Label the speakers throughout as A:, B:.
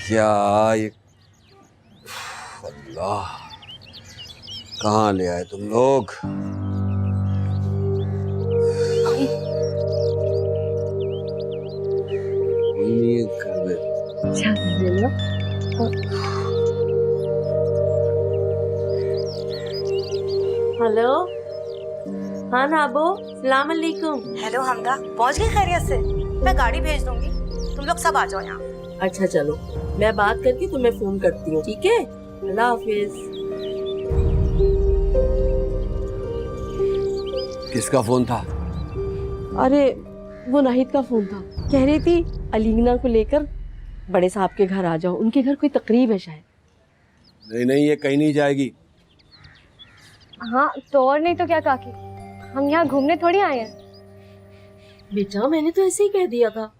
A: क्या ये, अल्लाह कहाँ ले आए तुम लोग? घर में
B: हेलो, हाँ नाबो, सलाम अलैकुम।
C: हेलो हमदा, पहुंच गई खैरियत से? मैं गाड़ी भेज दूंगी, तुम लोग सब आ जाओ यहाँ।
B: अच्छा चलो, मैं बात करके तुम्हें फोन करती हूँ, ठीक है? अल्लाह हाफिज।
A: किसका फोन था?
B: अरे वो नाहिद का फोन था, कह रही थी अलीना को लेकर बड़े साहब के घर आ जाओ, उनके घर कोई तकरीब है शायद।
A: नहीं नहीं, ये कहीं नहीं जाएगी।
D: हाँ तो और नहीं तो क्या काकी, हम यहाँ घूमने थोड़ी आए हैं।
B: बेटा मैंने तो ऐसे ही कह दिया था,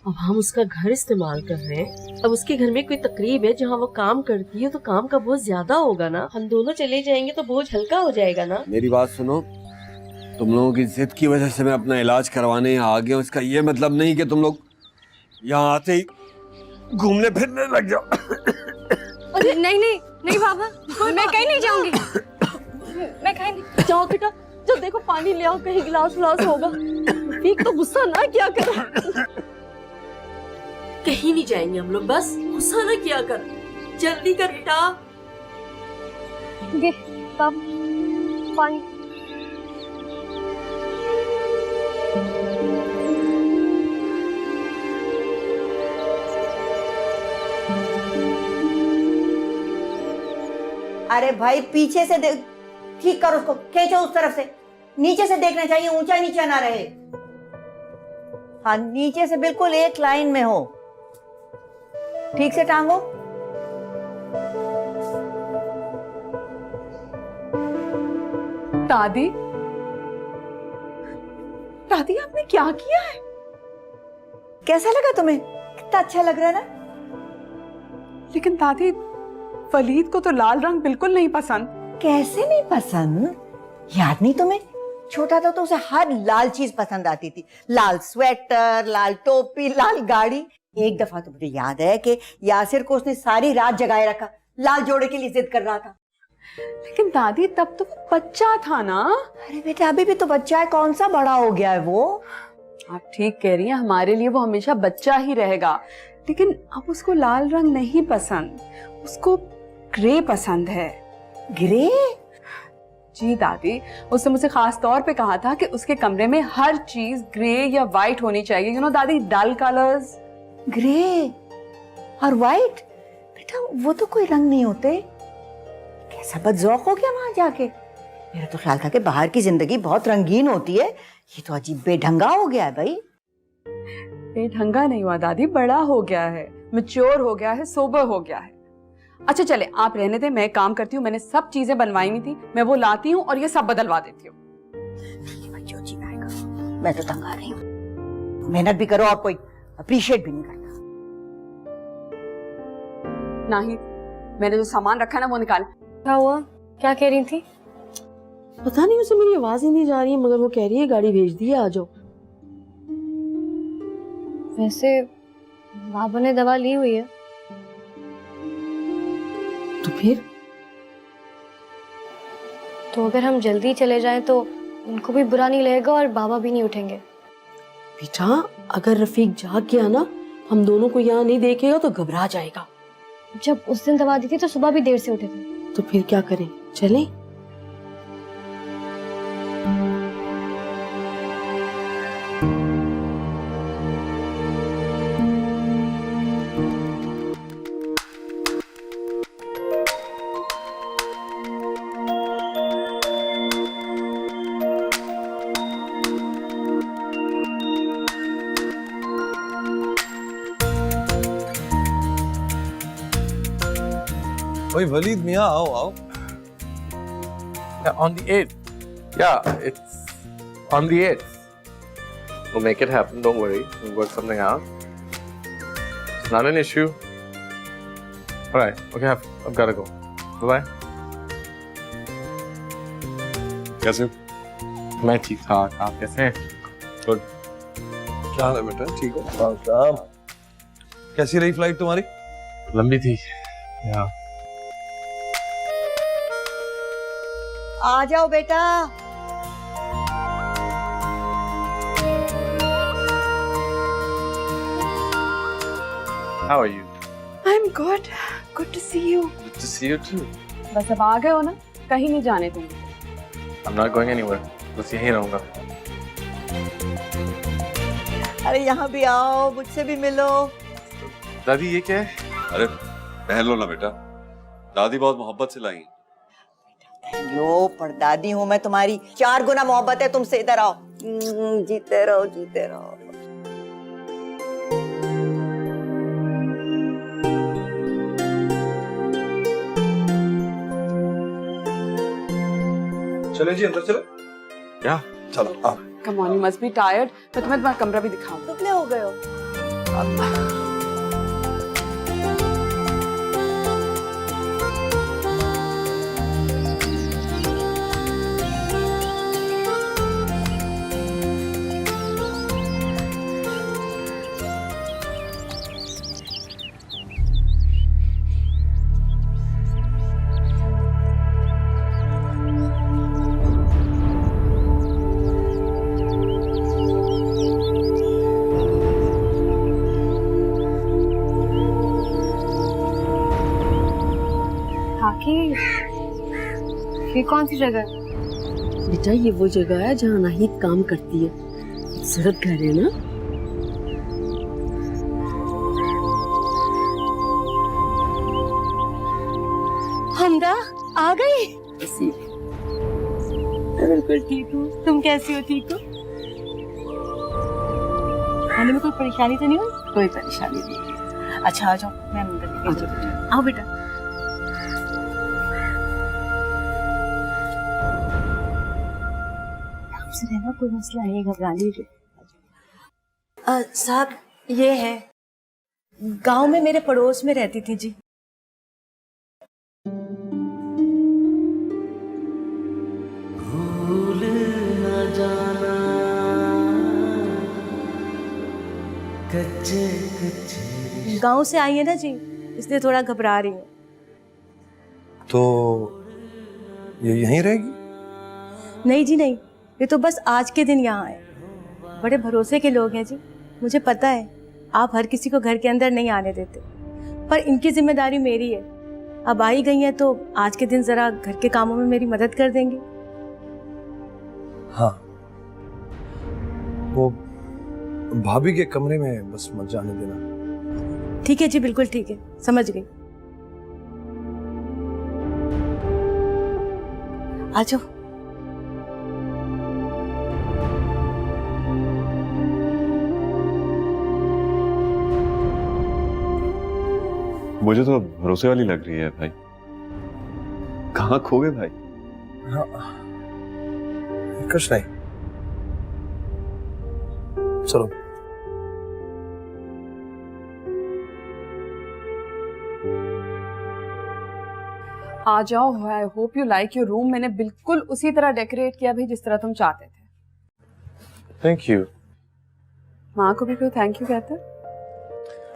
B: अब हम उसका घर इस्तेमाल कर रहे हैं, अब उसके घर में कोई तकरीब है जहाँ वो काम करती है तो काम का बोझ ज्यादा होगा ना, हम दोनों चले जाएंगे तो बोझ हल्का हो जाएगा ना।
A: मेरी बात सुनो, तुम लोगों की जिद की वजह से मैं अपना इलाज करवाने यहाँ आ गया हूँ, इसका ये मतलब नहीं कि तुम लोग यहाँ आते ही घूमने फिरने लग जाओ।
D: अरे नहीं नहीं नहीं बाबा, मैं कहीं नहीं जाऊंगी, मैं कहीं नहीं।
B: जाओ बेटा, जब देखो पानी ले आओ, कहीं गिलास विलास होगा। ठीक तो गुस्सा ना किया कर। कहीं नहीं जाएंगे हम लोग, बस गुस्सा ना किया कर, जल्दी कर बेटा।
D: ये कब पानी?
C: अरे भाई पीछे से देख, ठीक करो उसको, खींचो उस तरफ से, नीचे से देखना चाहिए, ऊंचा नीचा ना रहे। हाँ नीचे से बिल्कुल एक लाइन में हो, ठीक से टांगो।
E: दादी, दादी आपने क्या किया है?
C: कैसा लगा तुम्हें? कितना अच्छा लग रहा है ना?
E: लेकिन दादी, वलीद को तो लाल रंग बिल्कुल नहीं पसंद।
C: कैसे नहीं पसंद? याद नहीं तुम्हें? छोटा था तो उसे हर लाल चीज पसंद आती थी, लाल स्वेटर, लाल टोपी, लाल गाड़ी। एक दफा तो मुझे याद है कि यासिर को उसने सारी रात जगाए रखा, लाल जोड़े के लिए जिद कर रहा था।
E: लेकिन दादी तब तो वो बच्चा था ना।
C: अरे बेटा अभी भी तो बच्चा है, कौन सा बड़ा हो गया है वो?
E: आप ठीक कह रही हैं, हमारे लिए वो हमेशा बच्चा ही रहेगा। लेकिन अब उसको लाल रंग नहीं पसंद, उसको ग्रे पसंद है।
C: ग्रे?
E: जी दादी, उसने मुझे खास तौर पे कहा था कि उसके कमरे में हर चीज ग्रे या वाइट होनी चाहिए। यू नो दादी, डल कलर्स।
C: ग्रे और वाइट? बेटा वो तो कोई रंग नहीं होते। कैसा बदजौक हो गया वहां जाके। मेरा तो ख्याल था कि बाहर की जिंदगी बहुत रंगीन होती है, ये तो अजीब बेढंगा हो गया है भाई।
E: बेढंगा नहीं हुआ दादी, बड़ा हो गया है, मैच्योर हो गया है, सोबर हो गया है। अच्छा चले, आप रहने दें, मैं काम करती हूँ, मैंने सब चीजें बनवाई हुई थी, मैं वो लाती हूँ और ये सब बदलवा देती हूँ।
C: जो जी आएगा, मैं तो तंग आ रही हूँ। मेहनत भी करो और कोई अप्रिशिएट भी नहीं करता।
E: नहीं, मैंने जो सामान रखा है ना वो निकाल।
D: क्या हुआ? क्या कह रही थी?
B: पता नहीं, उसे मेरी आवाज ही नहीं जा रही है, मगर वो कह रही है गाड़ी भेज दी है, आ जाओ।
D: वैसे बाबा ने दवा ली हुई है।
B: तो फिर?
D: तो अगर हम जल्दी चले जाएं तो उनको भी बुरा नहीं लगेगा और बाबा भी नहीं उठेंगे।
B: बेटा अगर रफीक जाग गया ना, हम दोनों को यहाँ नहीं देखेगा तो घबरा जाएगा।
D: जब उस दिन दवा दी थी तो सुबह भी देर से उठे थे।
B: तो फिर क्या करें, चलें?
F: Oi, Walid Mia, आओ.
G: Yeah, on the 8th. Yeah, it's on the 8th. We'll make it happen, don't worry. We'll work something out. It's not an issue. Alright, okay, I've got to go. Bye-bye.
F: कैसे?
G: मैं ठीक ठाक, आप कैसे हैं?
F: Good. क्या हाल है बेटा? ठीक हो? शाम. कैसी रही फ्लाइट तुम्हारी?
G: लंबी थी या
C: आ जाओ बेटा।
G: How are you?
E: I'm good. Good to see you.
G: Good to see you too.
E: बस अब आ गए हो ना, कहीं नहीं जाने दूंगी।
G: I'm not going anywhere. बस यहीं रहूंगा।
C: अरे यहाँ भी आओ, मुझसे भी मिलो।
G: दादी ये क्या है?
F: अरे पहन लो ना बेटा, दादी बहुत मोहब्बत से लाई।
C: यो परदादी हूँ मैं तुम्हारी, 4 गुना मोहब्बत है तुमसे। इधर आओ। जीते रहो, जीते रहो।
F: चले जी अंदर चले।
G: क्या?
F: चलो आओ।
E: Come on, you must be tired. मैं तुम्हें तुम्हारा कमरा भी दिखाऊं।
C: दुबले हो गए हो।
D: ये कौन सी जगह है?
B: बेटा ये वो जगह है जहाँ नाहिद काम करती है। खूबसूरत घर है ना?
D: हमदा आ गई।
B: ऐसी
D: मैं बिल्कुल ठीक हूँ। तुम कैसी हो? ठीक हो? खाने में कोई परेशानी तो नहीं हुई?
B: कोई परेशानी नहीं।
D: अच्छा आ जाओ, मैं अंदर लेके जाती हूँ। आओ बेटा। आपसे रहना कोई मसला नहीं, घबरा लीजिए।
H: साहब ये है, गांव में मेरे पड़ोस में रहती थी जी।
I: भूल न जाना कच्चे कच्चे।
H: गांव से आई है ना जी, इसलिए थोड़ा घबरा रही हूँ।
F: तो ये यहीं रहेगी?
H: नहीं जी नहीं, ये तो बस आज के दिन यहाँ आए। बड़े भरोसे के लोग हैं जी। मुझे पता है आप हर किसी को घर के अंदर नहीं आने देते, पर इनकी जिम्मेदारी मेरी है। अब आई गई हैं तो आज के दिन जरा घर के कामों में मेरी मदद कर देंगे।
F: हाँ, वो भाभी के कमरे में बस मत जाने देना।
H: ठीक है जी, बिल्कुल ठीक है, समझ गई। आ जाओ।
F: मुझे तो भरोसे वाली लग रही है भाई। कहाँ खो गए भाई? हाँ, कुछ नहीं, चलो।
E: आ जाओ। I hope you like your room. मैंने बिल्कुल उसी तरह डेकोरेट किया भाई जिस तरह तुम चाहते थे।
G: Thank you.
E: माँ को भी कोई थैंक यू कहते?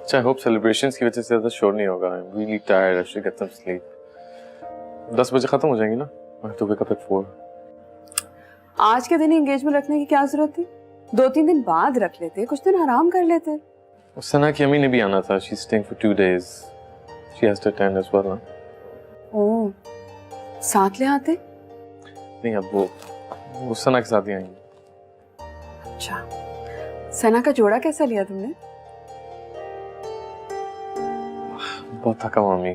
G: अच्छा, आई होप सेलिब्रेशंस की वजह से ज्यादा शोर नहीं होगा। I am really tired, I should get some sleep. 10 बजे खत्म हो जाएंगी ना? I have to wake up at 4।
E: आज के दिन एंगेजमेंट रखने की क्या जरूरत थी? 2-3 दिन बाद रख लेते, कुछ दिन आराम कर लेते।
G: उस सना की अम्मी ने भी आना था। She is staying for 2 days. She has to attend as well.
E: Oh, साथ ले आते?
G: नहीं, अब वो सना के साथ ही आएंगी।
E: अच्छा, सना का जोड़ा कैसा लिया तुमने?
G: बहुत थका हूं मम्मी,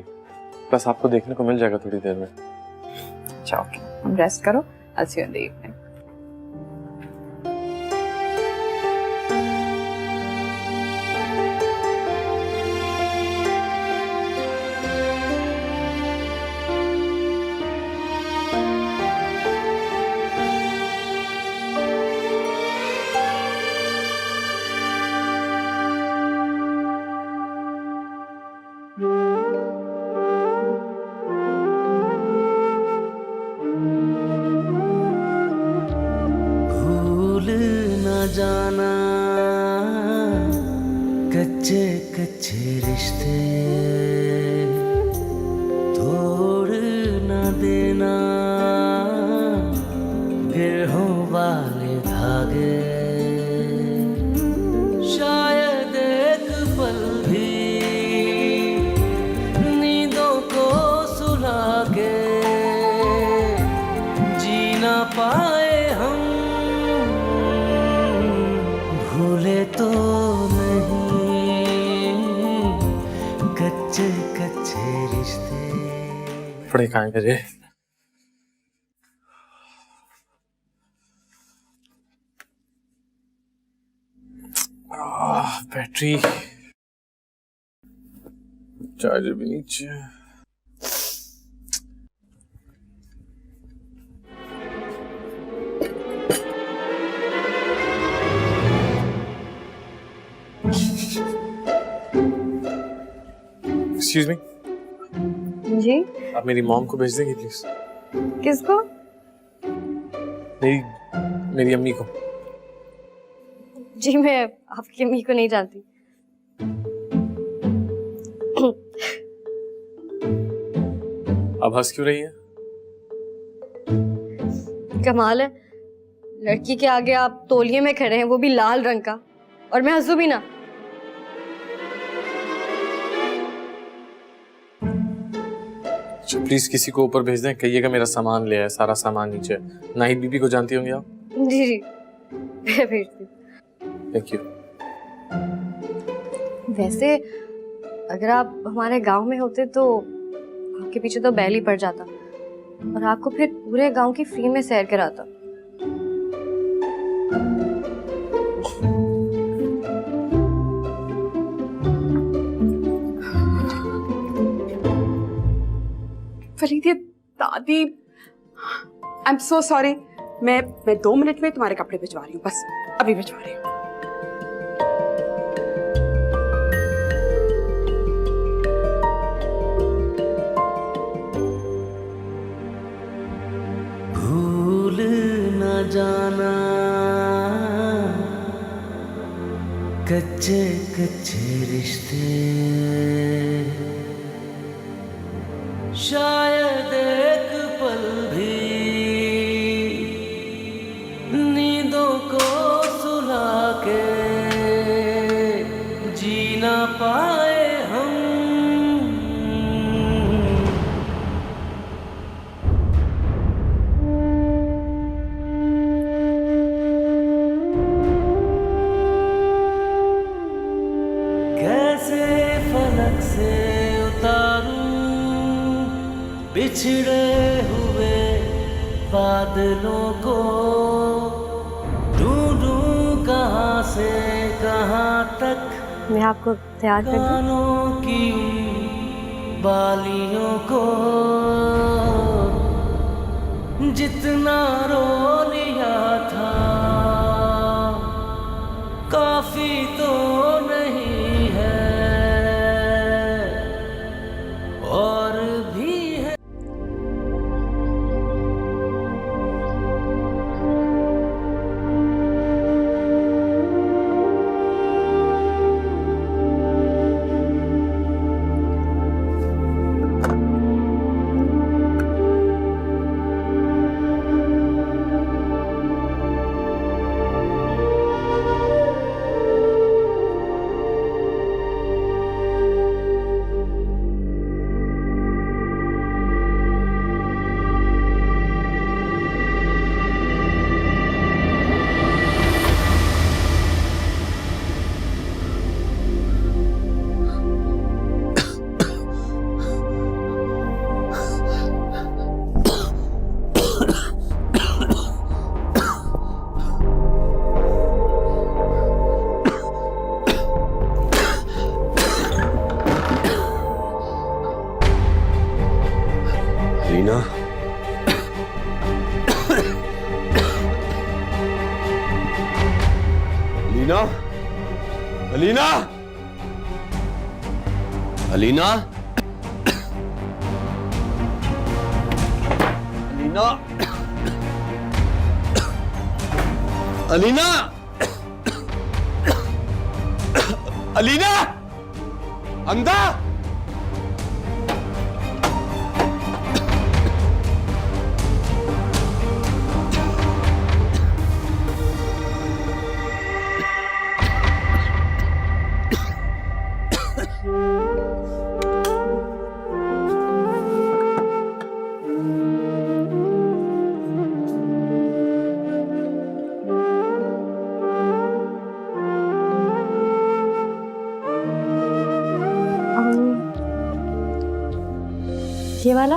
G: बस आपको देखने को मिल जाएगा थोड़ी देर में।
E: अच्छा ओके, हम रेस्ट करो। I'll see you in the evening.
I: जाना कच्चे कच्चे रिश्ते कच्चे कच्चे रिश्ते
G: कपड़े कहाँ हैं मेरे? बैटरी चार्जर भी नीचे। एक्सक्यूज मी,
D: जी
G: आप मेरी मॉम को भेज देंगे प्लीज?
D: किसको?
G: मेरी अम्मी को।
D: जी मैं आपकी अम्मी को नहीं जानती।
G: अब हंस क्यों रही है?
D: कमाल है, लड़की के आगे आप तौलिए में खड़े हैं, वो भी लाल रंग का, और मैं हंसू भी ना।
G: प्लीज किसी को ऊपर भेज दें, कहिएगा मेरा सामान ले आए, सारा सामान नीचे है। नाहिद बीबी को जानती होंगी आप?
D: जी जी मैं भेजती हूँ।
G: Thank you.
D: वैसे अगर आप हमारे गांव में होते तो आपके पीछे तो बैल ही पड़ जाता और आपको फिर पूरे गांव की फ्री में सैर कराता।
E: फरीदी दादी, आई एम सो सॉरी। मैं 2 मिनट में तुम्हारे कपड़े भिजवा रही हूँ, बस अभी भिजवा रही हूँ।
I: भूल न जाना कच्चे कच्चे रिश्ते शायद एक पल भी नींदों को सुला के जी ना पाए हम। कैसे फलक से उतारूं बिछड़े हुए बादलों को, ढूंढूं कहाँ से कहाँ तक
D: मैं आपको तैयार कर दूं?
I: कानों की बालियों को। जितना रो लिया था काफी तो नहीं है, और भी है।
A: अलीना, अलीना, अलीना, अलीना, अलीना, अलीना, अलीना, अंधा।
H: ये वाला?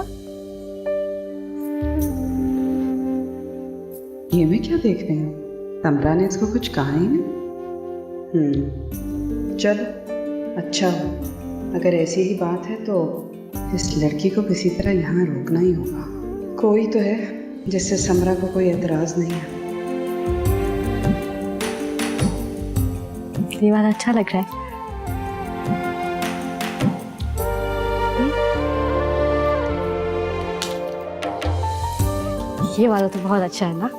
E: ये मैं क्या देख रही हूँ? तमरा ने इसको कुछ कहा ही नहीं। चलो अच्छा हो, अगर ऐसी ही बात है तो इस लड़की को किसी तरह यहाँ रोकना ही होगा। कोई तो है जिससे समरा को कोई एतराज नहीं है।
H: ये वाला अच्छा लग रहा है। ये वाला तो बहुत अच्छा है ना।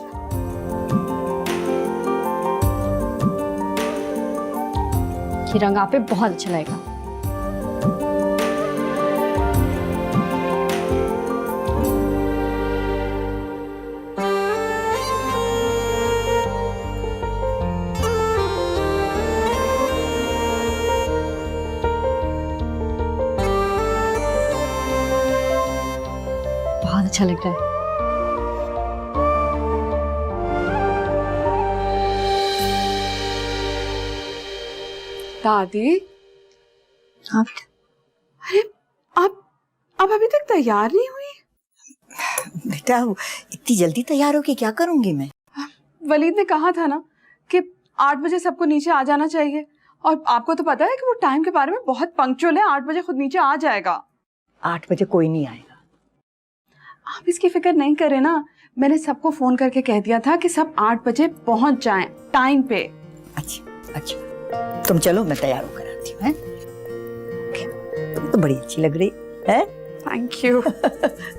H: ये रंग आप पे बहुत अच्छा लगेगा। बहुत अच्छा लग रहा है।
E: दादी,
C: आप
E: अरे आप अभी तक तैयार नहीं हुई?
C: बेटा इतनी जल्दी तैयार हो के क्या करूंगी मैं?
E: वलीद ने कहा था ना कि 8 बजे सबको नीचे आ जाना चाहिए, और आपको तो पता है कि वो टाइम के बारे में बहुत पंक्चुअल है। 8 बजे खुद नीचे आ जाएगा।
C: 8 बजे कोई नहीं आएगा।
E: आप इसकी फिक्र नहीं करें ना, मैंने सबको फोन करके कह दिया था कि सब 8 बजे पहुंच जाएं टाइम पे।
C: अच्छा तुम चलो, मैं तैयार होकर आती हूँ। तुम तो बड़ी अच्छी लग रही है।
E: Thank you.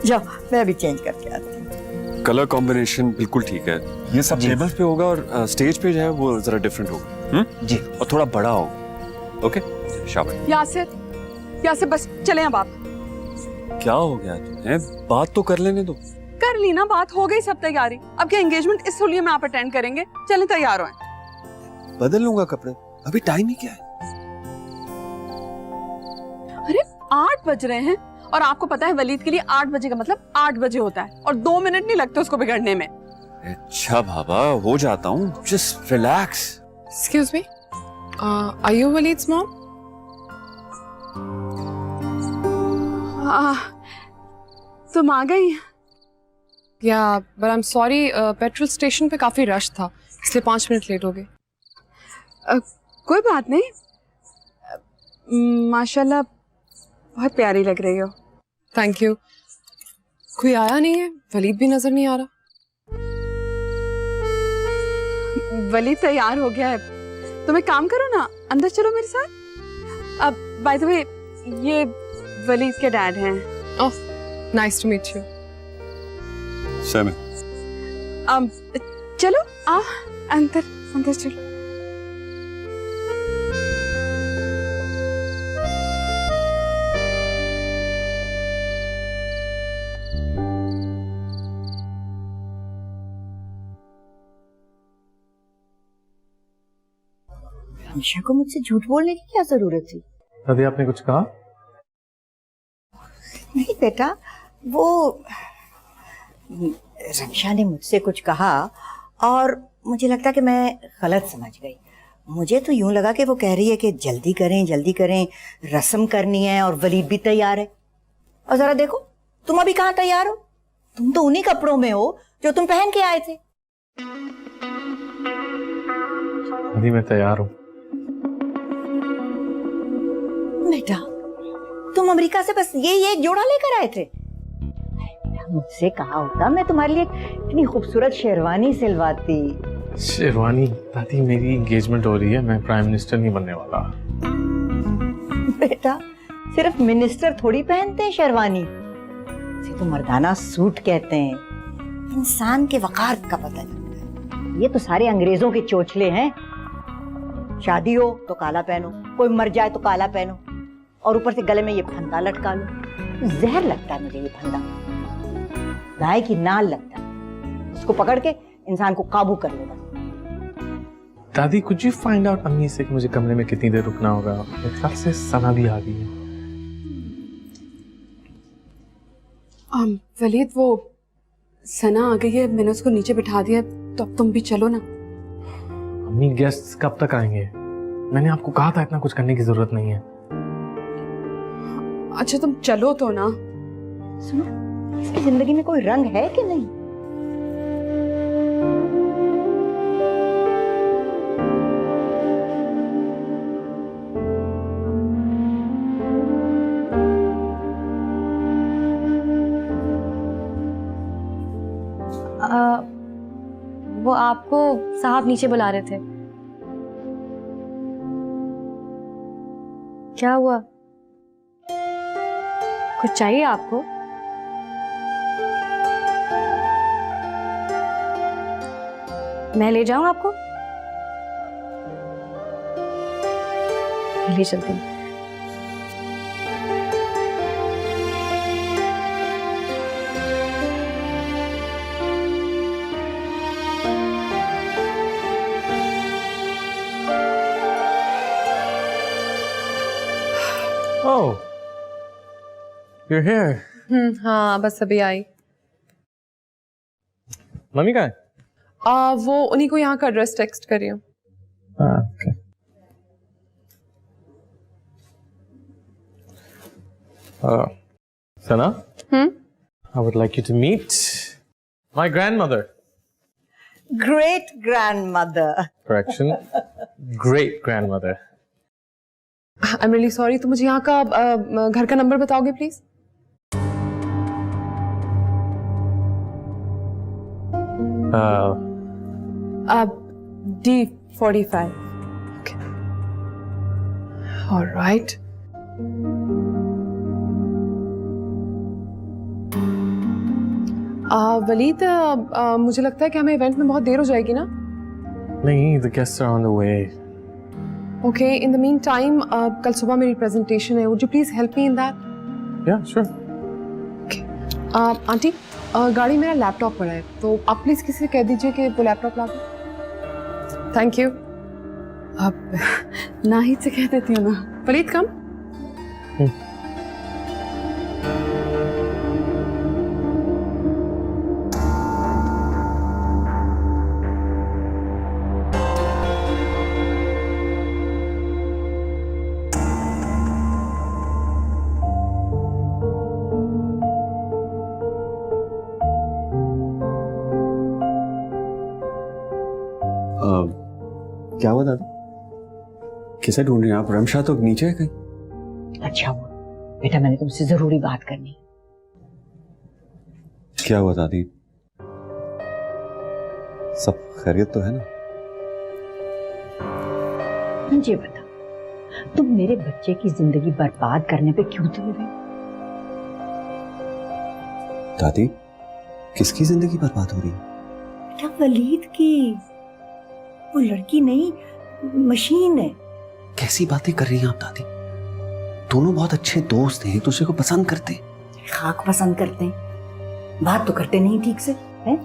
C: जाओ मैं अभी चेंज करके आती हूँ।
F: कलर कॉम्बिनेशन बिल्कुल ठीक है। ये सब टेबल्स पे होगा और स्टेज पे जो है वो जरा डिफरेंट होगा। जी, और थोड़ा बड़ा होगा। ओके शाबाश।
E: यासिर बस चले अब आप।
F: क्या हो गया तुम्हें? बात तो कर लेने दो।
E: कर ली ना बात, हो गई सब तैयारी। अब क्या एंगेजमेंट इस होलिये में आप अटेंड करेंगे? चलें तैयार हो।
F: बदल लूंगा कपड़े, अभी टाइम ही क्या है।
E: अरे 8 बज रहे हैं, और आपको पता है वलीद के लिए 8 बजे का मतलब 8 बजे होता है, और 2 मिनट नहीं लगते उसको बिगड़ने में।
F: अच्छा बाबा, हो जाता हूँ, just relax.
J: Excuse me, are you Waleed's mom?
E: तुम आ गई?
J: Yeah, but I'm sorry, petrol station पे काफी रश था, इसलिए 5 मिनट लेट हो गए।
E: कोई बात नहीं। माशाल्लाह बहुत प्यारी लग रही हो।
J: Thank you. कोई आया नहीं है, वलीद भी नजर नहीं आ रहा।
E: वलीद तैयार हो गया है। तुम एक काम करो ना, अंदर चलो मेरे साथ। अब बाय द वे ये वलीद के डैड हैं।
J: Oh, nice to meet you.
F: Same.
E: चलो आ अंदर चलो।
C: रमशा को मुझसे झूठ बोलने की क्या जरूरत थी?
G: दादी आपने कुछ कहा?
C: नहीं बेटा, वो रमशा ने मुझसे कुछ कहा और मुझे लगता कि मैं गलत समझ गई। मुझे तो यूं लगा कि वो कह रही है कि जल्दी करें, रस्म करनी है और वलीद भी तैयार है। और जरा देखो तुम अभी कहाँ तैयार हो? तुम तो उन्हीं कपड़ों में हो जो तुम पहन के आए थे।
G: दादी मैं तैयार हूँ।
C: बेटा तुम अमेरिका से बस ये एक जोड़ा लेकर आए थे? मुझसे कहा होता मैं तुम्हारे लिए इतनी खूबसूरत शेरवानी सिलवाती।
G: शेरवानी? दादी मेरी एंगेजमेंट हो रही है, मैं प्राइम मिनिस्टर नहीं बनने वाला।
C: बेटा सिर्फ मिनिस्टर थोड़ी पहनते हैं शेरवानी, इसे तो मर्दाना सूट कहते हैं। इंसान के वकार का पता लगता है। ये तो सारे अंग्रेजों के चोचले हैं। शादी हो तो काला पहनो, कोई मर जाए तो काला पहनो, और ऊपर से गले में ये फंदा लटका लो। जहर लगता है मुझे ये फंदा, गाय की नाल लगता है। इसको पकड़ के इंसान को काबू कर लो बस।
G: दादी कुछ यू फाइंड आउट अम्मी से कि मुझे कमरे में कितनी देर रुकना होगा? मेरे ख्याल से सना भी आ गई है।
E: वलीद वो सना आ गई है, मैंने उसको नीचे बिठा दिया, तो अब तुम भी चलो ना।
G: अम्मी गेस्ट्स कब तक आएंगे? मैंने आपको कहा था इतना कुछ करने की जरूरत नहीं है।
E: अच्छा तुम चलो तो ना।
C: सुनो, इसकी जिंदगी में कोई रंग है कि नहीं?
D: वो आपको साहब नीचे बुला रहे थे। क्या हुआ? कुछ चाहिए आपको? मैं ले जाऊं आपको? ले चलती हूँ।
G: Oh, you're here.
J: हाँ बस अभी आई।
G: मम्मी कहाँ है?
J: वो उन्हीं को यहाँ का एड्रेस टेक्स्ट कर रही हूँ।
G: Okay. Sana? I would like you to meet my grandmother.
C: Great grandmother.
G: Correction. Great grandmother.
J: I am really sorry, तो मुझे यहाँ का घर का नंबर बताओगे please? D45. Okay. All right. Waleed, मुझे लगता है कि हमें इवेंट में बहुत देर हो जाएगी ना?
G: नहीं, the guests are on the way.
J: Okay, in the meantime, कल सुबह मेरी presentation है. Would you please help me in that?
G: Yeah, sure.
J: Okay. Aunty, गाड़ी मेरा लैपटॉप पड़ा है, तो आप प्लीज किसी से कह दीजिए कि वो लैपटॉप ला दे। Thank you. अब नाहिद से कह देती हूँ ना। वलीद कम।
A: क्या हुआ दादी? किसे ढूंढ रही हैं आप? रमशा तो नीचे है कहीं।
C: अच्छा हुआ बेटा, मैंने तुमसे जरूरी बात करनी।
A: क्या हुआ दादी? सब खैरियत तो है ना?
C: मुझे बता, तुम मेरे बच्चे की जिंदगी बर्बाद करने पे क्यों तुले हुए?
A: दादी, किसकी जिंदगी बर्बाद हो रही है?
C: बेटा वलीद की। वो लड़की नहीं, मशीन है।
A: कैसी बातें कर रही हैं आप दादी? दोनों बहुत अच्छे दोस्त हैं, एक दूसरे को पसंद करते हैं।
C: खाक पसंद करते हैं, बात तो करते नहीं ठीक से, हैं?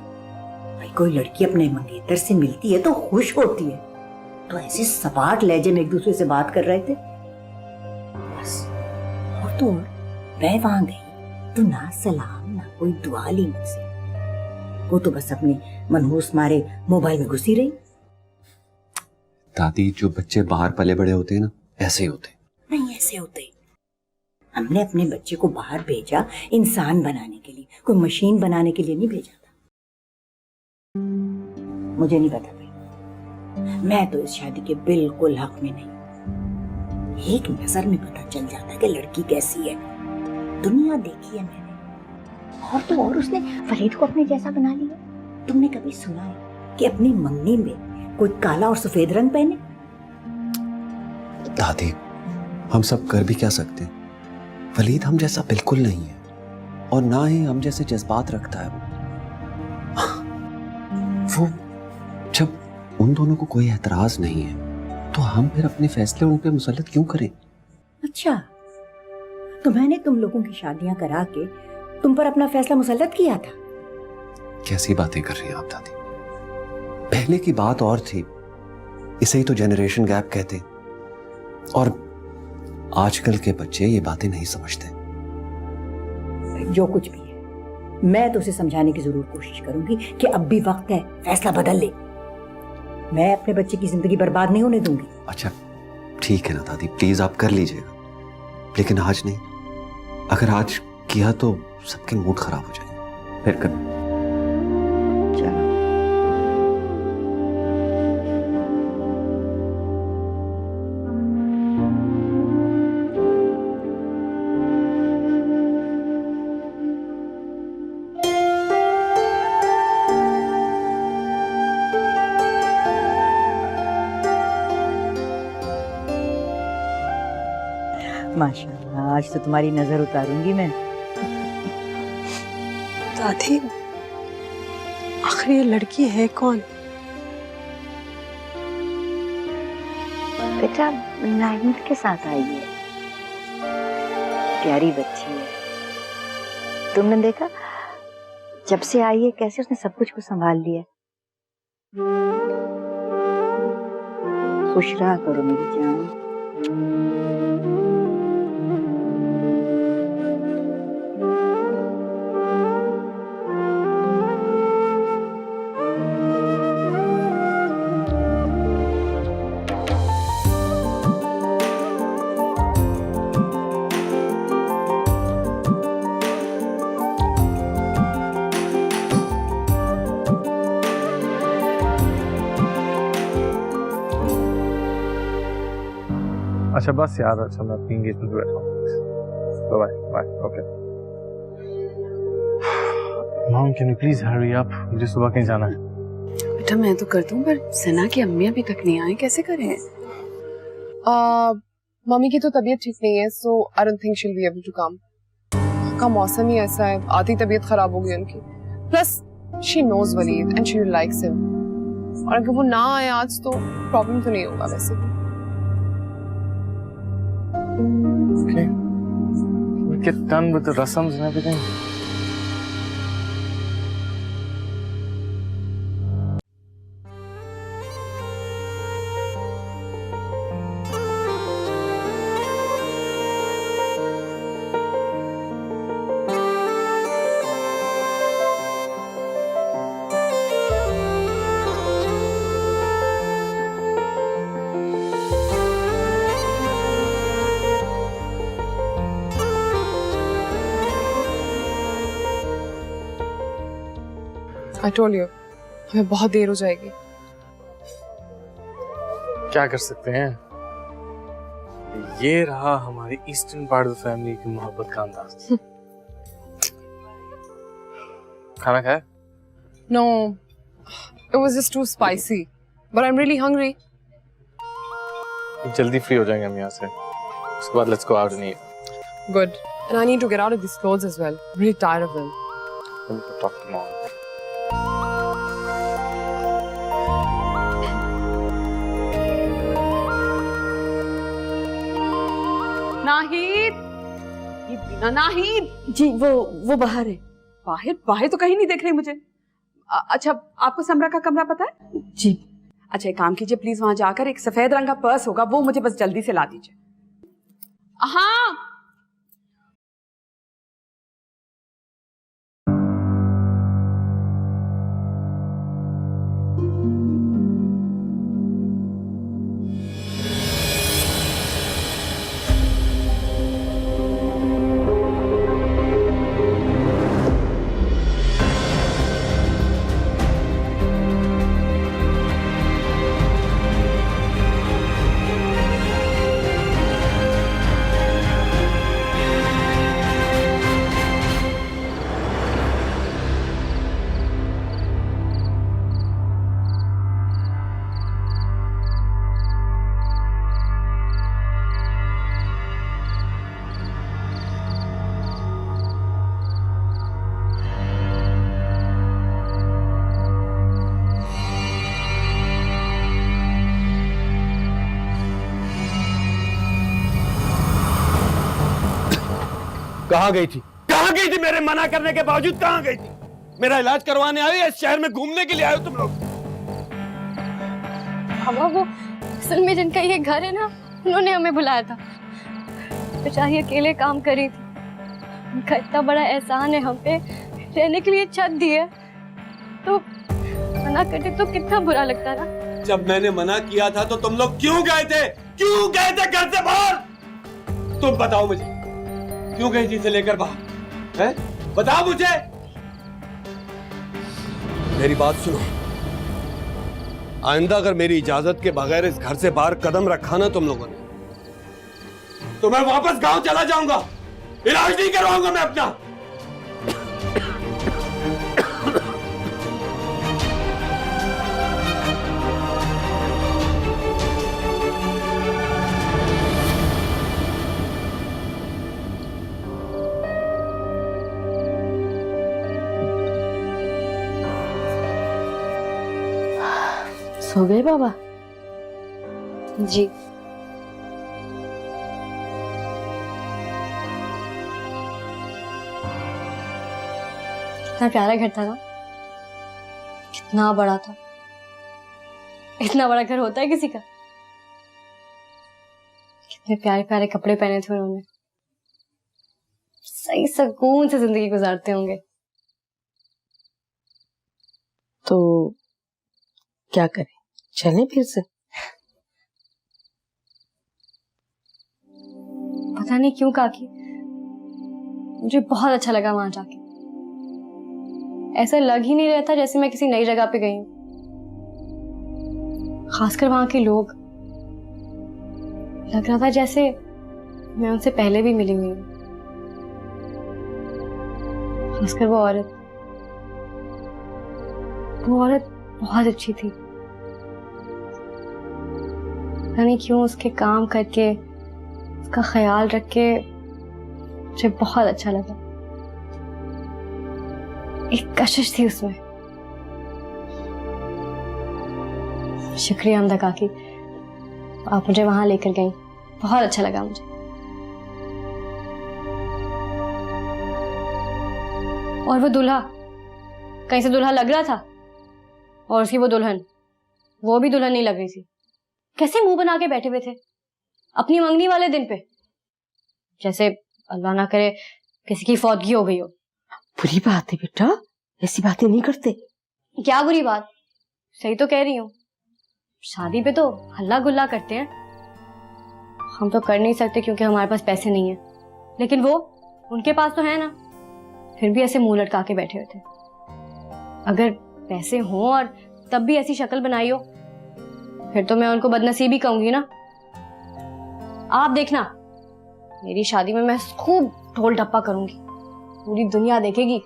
C: भाई कोई लड़की अपने मंगेतर से मिलती है तो खुश होती है, तो ऐसे सपाट लहजे में एक दूसरे से बात कर रहे थे बस। और तो और मैं वहां गई तो ना सलाम ना कोई दुआ ली मुझसे। वो तो बस अपने मनहूस मारे मोबाइल में घुसी रही।
A: दादी, जो बच्चे बाहर पले बड़े होते हैं ना, ऐसे ही होते।
C: नहीं ऐसे होते। हमने अपने बच्चे को बाहर भेजा इंसान बनाने के लिए, कोई मशीन बनाने के लिए नहीं भेजा था। मुझे नहीं पता भाई, मैं तो इस शादी के बिल्कुल हक में नहीं। एक नजर में पता चल जाता है कि लड़की कैसी है। दुनिया देखी है मैंने। और तो और उसने फरीद को अपने जैसा बना लिया। तुमने कभी सुना है कि अपनी मंगनी में कोई काला और सफेद रंग पहने?
A: दादी, हम सब कर भी क्या सकते हैं? वलीद हम जैसा बिल्कुल नहीं है, और ना ही हम जैसे जज्बात रखता है वो। जब उन दोनों को कोई एतराज नहीं है तो हम फिर अपने फैसले उन पे मुसल्लत क्यों करें?
C: अच्छा, तो मैंने तुम लोगों की शादियां करा के तुम पर अपना फैसला मुसल्लत किया था?
A: कैसी बातें कर रही हैं आप दादी? पहले की बात और थी, इसे ही तो जनरेशन गैप कहते। और आजकल के बच्चे ये बातें नहीं समझते।
C: जो कुछ भी है, मैं तो उसे समझाने की जरूर कोशिश करूंगी कि अब भी वक्त है, फैसला बदल ले। मैं अपने बच्चे की जिंदगी बर्बाद नहीं होने दूंगी।
A: अच्छा ठीक है ना दादी, प्लीज आप कर लीजिएगा, लेकिन आज नहीं। अगर आज किया तो सबके मूड खराब हो जाएंगे। फिर कभी
C: चलो माशाल्लाह, आज तो तुम्हारी नजर उतारूंगी मैं।
H: दादी, आखिर ये लड़की है कौन?
C: बेटा नाहिद के साथ आई है, प्यारी बच्ची है। तुमने देखा जब से आई है कैसे उसने सब कुछ को संभाल लिया। खुश रहा करो मेरी जान।
G: अच्छा बस यार, अच्छा मैं अपनी एंगेजमेंट पे बैठा हूँ। Bye bye. Okay mom, can you please hurry up, मुझे सुबह कहीं जाना है।
E: बेटा मैं तो करती हूँ, पर सना की अम्मी अभी तक नहीं आई, कैसे करें?
J: मम्मी की तो तबीयत ठीक नहीं है, so I don't think she will be able to come. का मौसम ही ऐसा है, आधी तबीयत खराब हो गई उनकी। Plus she knows Waleed and she likes him, और अगर वो ना आए आज तो प्रॉब्लम तो नहीं होगा वैसे भी।
G: Okay. We get done with the rasams and everything.
J: I told you, हमें बहुत देर हो जाएगी।
G: क्या कर सकते हैं, ये रहा हमारी ईस्टर्न पार्ट ऑफ फैमिली की मोहब्बत का अंदाज। खाना खाया?
J: No, it was just too spicy, but I'm really hungry.
G: जल्दी फ्री हो जाएंगे हम यहाँ से, उसके बाद let's go out and eat.
J: Good. And I need to get out of these clothes as well. I'm really tired of them.
G: Let me go talk to mom.
E: Nahid, ये बिना नाहिद।
B: जी वो बाहर है।
E: बाहर बाहर तो कहीं नहीं देख रही मुझे। अच्छा आपको समरा का कमरा पता है?
B: जी।
E: अच्छा एक काम कीजिए, प्लीज वहां जाकर एक सफेद रंग का पर्स होगा, वो मुझे बस जल्दी से ला दीजिए। हाँ
K: कहाँ गई थी? कहाँ गई थी? मेरे मना करने के बावजूद कहाँ गई थी? मेरा इलाज करवाने आए या इस शहर में घूमने के लिए आए हो तुम लोग?
D: बाबा वो असल में जिनका ये घर है ना, उन्होंने हमें बुलाया था। बेचारी अकेले काम करी थी, उनका इतना बड़ा एहसान है हम पे, रहने के लिए छत दी है, तो मना करते तो कितना बुरा लगता ना।
K: जब मैंने मना किया था तो तुम लोग क्यों गए थे? क्यों गए थे घर से बाहर? तुम बताओ मुझे, क्यों गई थी इसे लेकर बाहर? है? बता मुझे। मेरी बात सुनो, आइंदा अगर मेरी इजाजत के बगैर इस घर से बाहर कदम रखा ना तुम लोगों ने, तो मैं वापस गांव चला जाऊंगा। इलाज नहीं करवाऊंगा मैं अपना।
B: सो गए बाबा?
D: जी। कितना प्यारा घर था ना, कितना बड़ा था। इतना बड़ा घर होता है किसी का? कितने प्यारे प्यारे कपड़े पहने थे उन्होंने, सही सुकून से जिंदगी गुजारते होंगे।
B: तो क्या करें, चलें फिर से?
D: पता नहीं क्यों काकी, मुझे बहुत अच्छा लगा वहां जाके। ऐसा लग ही नहीं रहा था जैसे मैं किसी नई जगह पे गई हूँ। खासकर वहां के लोग, लग रहा था जैसे मैं उनसे पहले भी मिली हुई हूँ। खासकर वो औरत बहुत अच्छी थी। पता नहीं क्यों उसके काम करके, उसका ख्याल रख के मुझे बहुत अच्छा लगा। एक कशिश थी उसमें। शुक्रिया हमदा काकी, आप मुझे वहां लेकर गई, बहुत अच्छा लगा मुझे। और वो दूल्हा, कहीं से दूल्हा लग रहा था, और उसकी वो दुल्हन, वो भी दुल्हन नहीं लग रही थी। कैसे मुंह बना के बैठे हुए थे अपनी मंगनी वाले दिन पे, जैसे अल्लाह ना करे किसी की फौतगी हो गई हो।
B: बुरी बात है बेटा, ऐसी बातें नहीं करते।
D: क्या बुरी बात, सही तो कह रही हूँ। शादी पे तो हल्ला गुल्ला करते हैं, हम तो कर नहीं सकते क्योंकि हमारे पास पैसे नहीं है, लेकिन वो, उनके पास तो है ना, फिर भी ऐसे मुंह लटका के बैठे हुए थे। अगर पैसे हों और तब भी ऐसी शक्ल बनाई हो, फिर तो मैं उनको बदनसीबी कहूंगी ना। आप देखना, मेरी शादी में मैं खूब ढोल ढप्पा करूंगी, पूरी दुनिया देखेगी।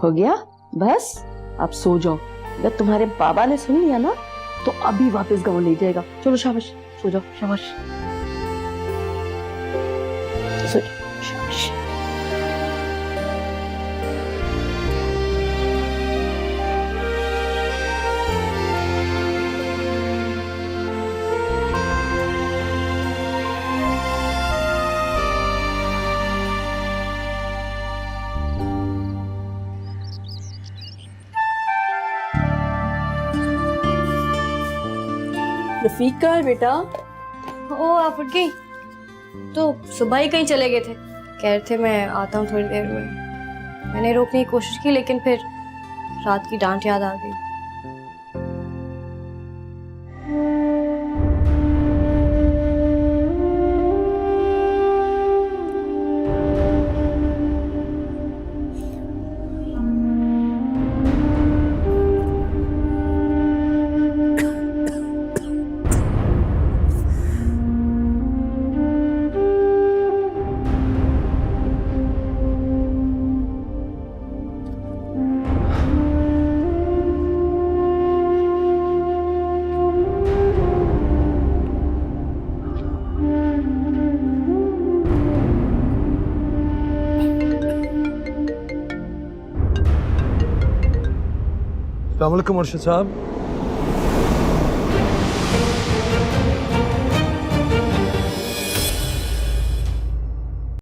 B: हो गया बस, आप सो जाओ। अगर तुम्हारे बाबा ने सुन लिया ना तो अभी वापस गाँव ले जाएगा। चलो शाबाश, सो जाओ, शाबाश, सो जाओ, शाबाश। रफीक कहाँ है बेटा?
D: ओ आप उठ गई? तो सुबह ही कहीं चले गए थे, कह रहे थे मैं आता हूँ थोड़ी देर में। मैंने रोकने की कोशिश की, लेकिन फिर रात की डांट याद आ गई।
K: अस्सलाम वालेकुम अर्शद साहब।